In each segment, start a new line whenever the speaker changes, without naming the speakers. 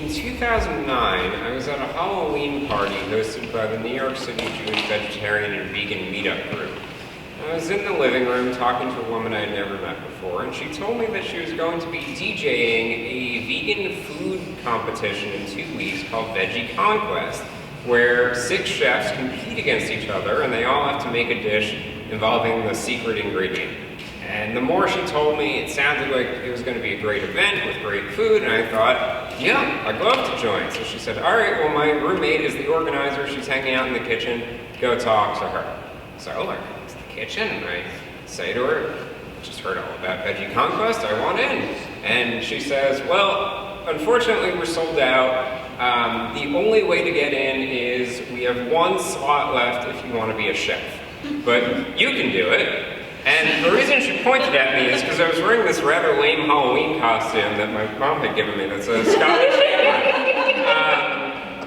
In 2009, I was at a Halloween party hosted by the New York City Jewish Vegetarian and Vegan Meetup Group. I was in the living room talking to a woman I had never met before, and she told me that she was going to be DJing a vegan food competition in 2 weeks called Veggie Conquest, where 6 chefs compete against each other, and they all have to make a dish involving the secret ingredient. And the more she told me, it sounded like it was going to be a great event with great food, and I thought, yeah, I'd love to join. So she said, all right, well, my roommate is the organizer. She's hanging out in the kitchen. Go talk to her. So I go to the kitchen, and I say to her, I just heard all about Veggie Conquest. I want in. And she says, well, unfortunately, we're sold out. The only way to get in is we have 1 slot left if you want to be a chef. But you can do it. And the reason she pointed at me is because I was wearing this rather lame Halloween costume that my mom had given me that's a Scottish apron.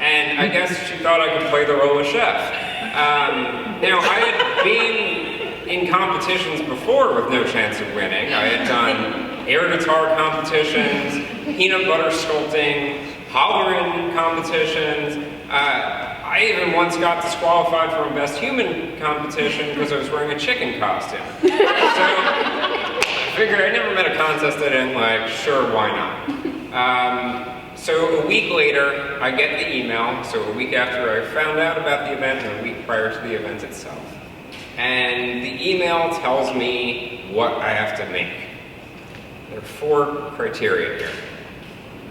And I guess she thought I could play the role of chef. Now, I had been in competitions before with no chance of winning. I had done air guitar competitions, peanut butter sculpting, hollering competitions. I even once got disqualified from a Best Human competition because I was wearing a chicken costume. So I figured I never met a contest I didn't like, sure, why not? So a week later, I get the email, so a week after I found out about the event and a week prior to the event itself. And the email tells me what I have to make. There are 4 criteria here.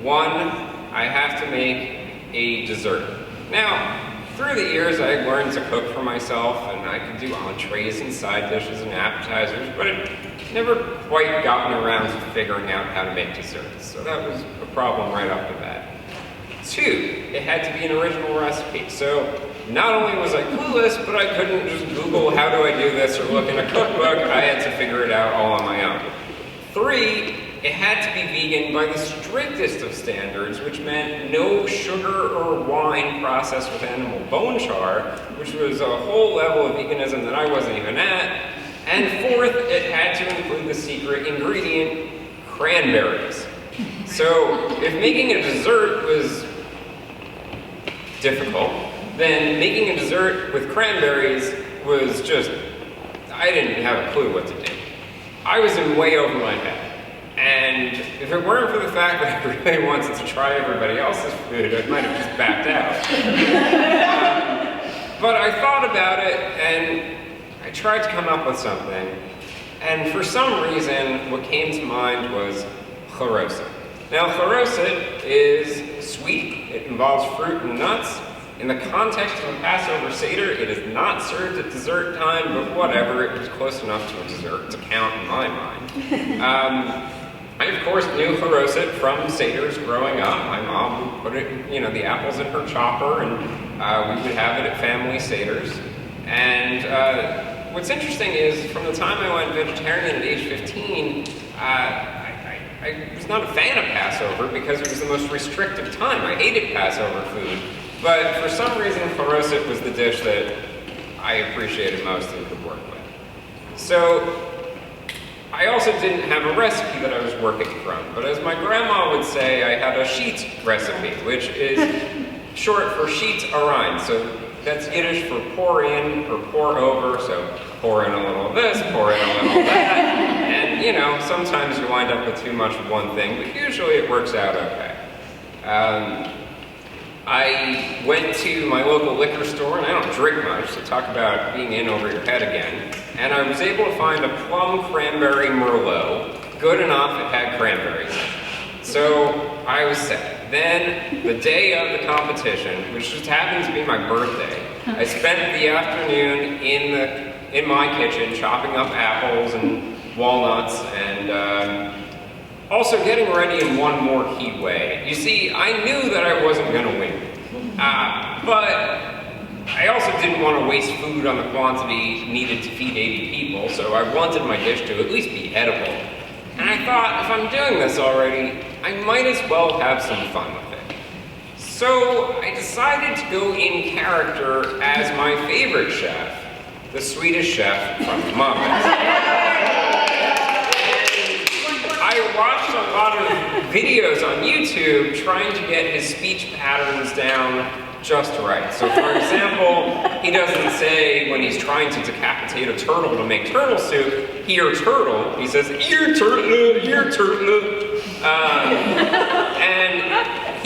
1, I have to make a dessert. Now, through the years, I learned to cook for myself, and I could do entrees and side dishes and appetizers, but I'd never quite gotten around to figuring out how to make desserts. So that was a problem right off the bat. 2, it had to be an original recipe. So not only was I clueless, but I couldn't just Google how do I do this or look in a cookbook. I had to figure it out all on my own. 3, it had to be vegan by the strictest of standards, which meant no sugar or wine processed with animal bone char, which was a whole level of veganism that I wasn't even at. And 4th, it had to include the secret ingredient, cranberries. So if making a dessert was difficult, then making a dessert with cranberries was just, I didn't have a clue what to do. I was in way over my head. And if it weren't for the fact that I really wanted to try everybody else's food, I might have just backed out. But I thought about it, and I tried to come up with something. And for some reason, what came to mind was charoset. Now, charoset is sweet. It involves fruit and nuts. In the context of a Passover Seder, it is not served at dessert time, but whatever, it was close enough to a dessert to count in my mind. I, of course, knew charoset from Seders growing up. My mom would put it, the apples in her chopper, and we would have it at family Seders. And what's interesting is, from the time I went vegetarian at age 15, I was not a fan of Passover because it was the most restrictive time. I hated Passover food. But for some reason, charoset was the dish that I appreciated most and could work with. So I also didn't have a recipe that I was working from. But as my grandma would say, I had a sheet recipe, which is short for sheet arain. So that's Yiddish for pour in or pour over. So pour in a little of this, pour in a little of that. And, sometimes you wind up with too much of one thing, but usually it works out okay. I went to my local liquor store, and I don't drink much, so talk about being in over your head again. And I was able to find a plum cranberry Merlot, good enough it had cranberries in it. So I was set. Then, the day of the competition, which just happened to be my birthday, I spent the afternoon in my kitchen chopping up apples and walnuts and also getting ready in one more key way. You see, I knew that I wasn't going to win, but I also didn't want to waste food on the quantity needed to feed 80 people, so I wanted my dish to at least be edible. And I thought, if I'm doing this already, I might as well have some fun with it. So I decided to go in character as my favorite chef, the Swedish Chef from the Muppets. I watched a lot of videos on YouTube trying to get his speech patterns down just right. So for example, he doesn't say when he's trying to decapitate a turtle to make turtle soup, "Here turtle," he says, "Here turtle, here turtle." And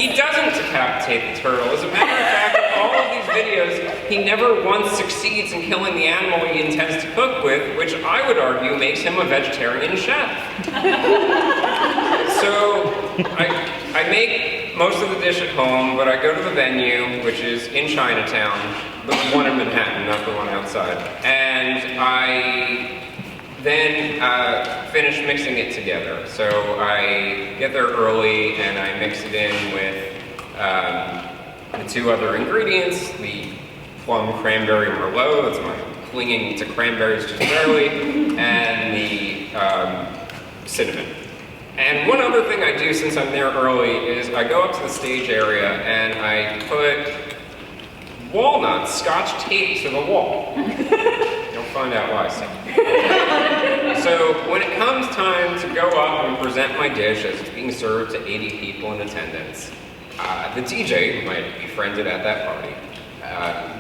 he doesn't decapitate the turtle. As a matter of fact, in all of these videos, he never once succeeds in killing the animal he intends to cook with, which I would argue makes him a vegetarian chef. So I make most of the dish at home, but I go to the venue, which is in Chinatown, the one in Manhattan, not the one outside, and I then finish mixing it together. So I get there early and I mix it in with the two other ingredients, the plum cranberry merlot, that's my clinging to cranberries just barely, and the cinnamon. And one other thing I do since I'm there early is I go up to the stage area and I put walnuts scotch taped to the wall. You'll find out why soon. So when it comes time to go up and present my dish as it's being served to 80 people in attendance, the DJ, whom I had befriended at that party,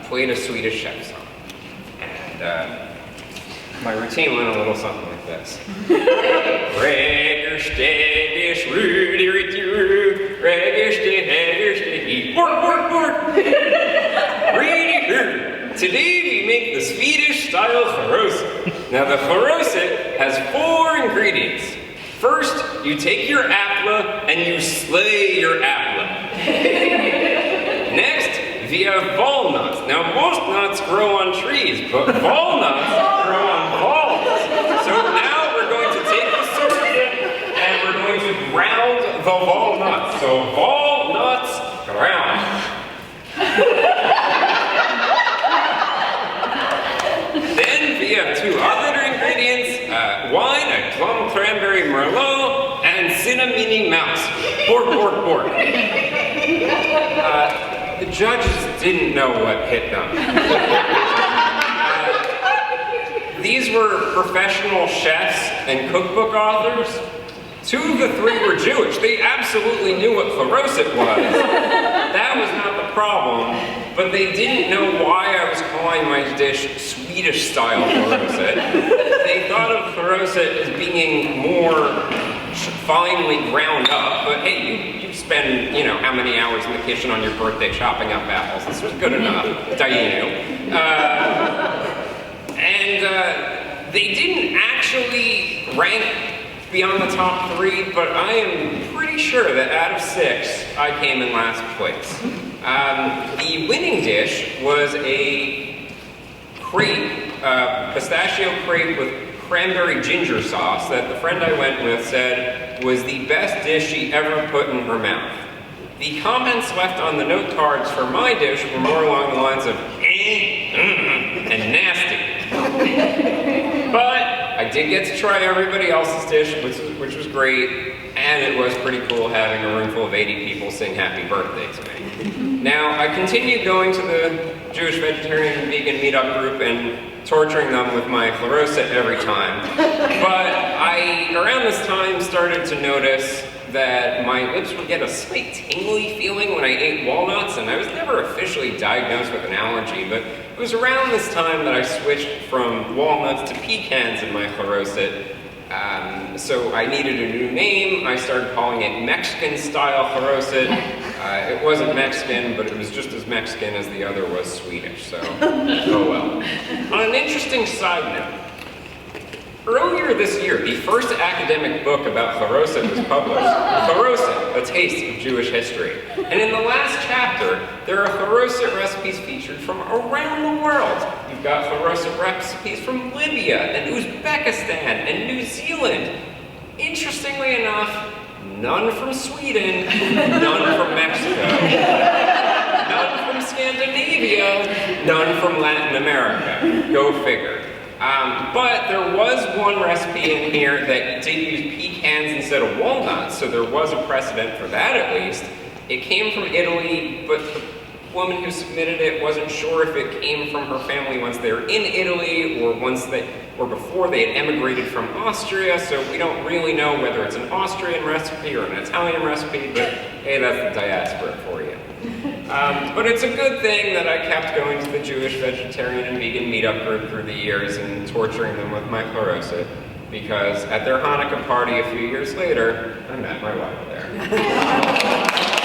played a Swedish Chef song. And my routine went a little something like this. Today we make the Swedish-Style Charoset. Now the Charoset has 4 ingredients. First, you take your apple and you slay your apple. Next, we have walnuts. Now most nuts grow on trees, but walnuts grow on walls. So now we're going to take the charoset and we're going to ground the walnuts. So walnuts ground. Then we have 2 other ingredients, wine, a plum cranberry merlot, and cinnamony mouse. Pork, pork, pork. The judges didn't know what hit them. These were professional chefs and cookbook authors. 2 of the 3 were Jewish. They absolutely knew what charoset was. That was not the problem, but they didn't know why I was calling my dish Swedish-Style Charoset. They thought of charoset as being more finely ground up, but hey, you spend, how many hours in the kitchen on your birthday chopping up apples. This was good enough, Dianu. And they didn't actually rank beyond the top 3, but I am pretty sure that out of 6, I came in last place. The winning dish was a crepe, pistachio crepe with cranberry ginger sauce that the friend I went with said was the best dish she ever put in her mouth. The comments left on the note cards for my dish were more along the lines of and nasty. But I did get to try everybody else's dish, which was great, and it was pretty cool having a room full of 80 people sing happy birthday to me. Now, I continued going to the Jewish Vegetarian and Vegan Meetup group and torturing them with my charoset every time. But I, around this time, started to notice that my lips would get a slight tingly feeling when I ate walnuts, and I was never officially diagnosed with an allergy, but it was around this time that I switched from walnuts to pecans in my charoset. So I needed a new name. I started calling it Mexican-Style Charoset. It wasn't Mexican, but it was just as Mexican as the other was Swedish, so oh well. On an interesting side note, earlier this year, the first academic book about Charoset was published, Charoset, A Taste of Jewish History. And in the last chapter, there are Charoset recipes featured from around the world. You've got Charoset recipes from Libya and Uzbekistan and New Zealand. Interestingly enough, none from Sweden, none from Mexico, none from Scandinavia, none from Latin America. Go figure. But there was one recipe in here that did use pecans instead of walnuts, so there was a precedent for that at least. It came from Italy, but the woman who submitted it wasn't sure if it came from her family once they were in Italy or before they had emigrated from Austria, so we don't really know whether it's an Austrian recipe or an Italian recipe, but hey, that's the diaspora for you. But it's a good thing that I kept going to the Jewish vegetarian and vegan meetup group through the years and torturing them with my charoset, because at their Hanukkah party a few years later, I met my wife there.